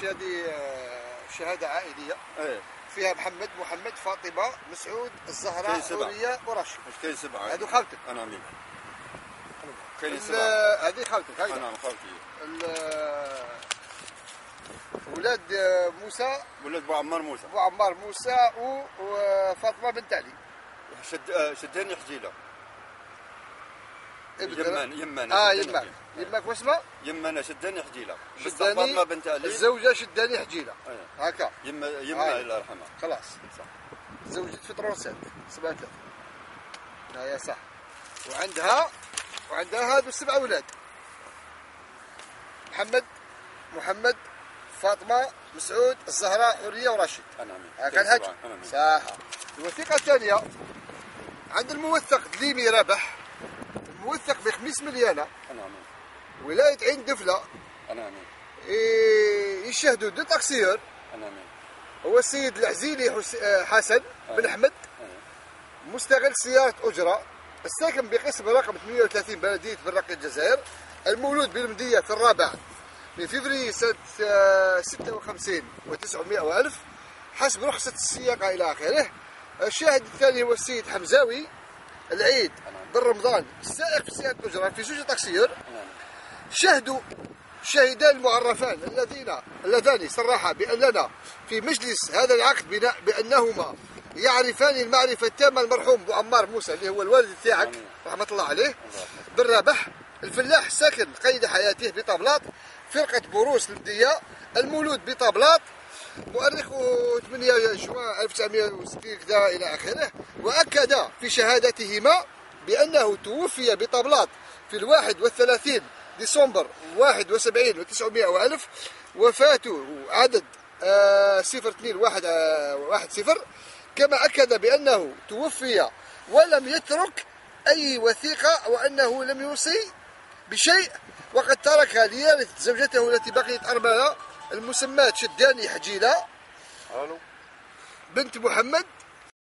سي هذه شهاده عائليه. ايه فيها محمد فاطمه مسعود الزهراء حوريه ورشيد. واش كاين 7؟ هذو خالتك. انا مين كاين 7؟ هذه خالتك. هاي انا خالتي. ولاد موسى، ولاد بو عمار موسى وفاطمه بنت علي. شداني حجيله. يمان يماك واسمه؟ يمانا شداني حجيله. شداني فاطمه بنت علي الزوجه شداني حجيله. هكا يما الله يرحمها. خلاص صح. تزوجت في 37 37. يا صح. وعندها هذو 7 اولاد. محمد فاطمه مسعود الزهراء حوريه ورشيد. هكا الحاج صح. الوثيقه الثانيه عند الموثق دليمي رابح، الموثق ب5 مليون. ولايه عين دفله. يشهدوا دو تاكسيور. هو السيد العزيلي حسن بن احمد، مستغل سياره اجره، الساكن بقسم رقم 38 بلديه برقي الجزائر، المولود بالمديه في 4 من فبراير سنه 56 و900 والف حسب رخصه السياقه الى اخره. الشاهد الثاني هو السيد حمزاوي العيد بن رمضان، السائق في سياره اجره في 2 تاكسيور. شهدوا الشاهدان المعرفان اللذان صرحا بأننا في مجلس هذا العقد بأنهما يعرفان المعرفة التامة المرحوم بو عمار موسى اللي هو الوالد تاعك رحمة الله عليه بن رابح، الفلاح ساكن قيد حياته بطبلاط، فرقة بروس المدية، المولود بطبلاط، مؤرخ 8 جوان 1960 كذا إلى آخره. وأكد في شهادتهما بأنه توفي بطبلاط في 31 ديسمبر 71 و900 والف، وفاته عدد 0210، كما أكد بأنه توفي ولم يترك أي وثيقة وأنه لم يوصي بشيء، وقد تركها ليرث زوجته التي بقيت أرملة المسماة شداني حجيلة بنت محمد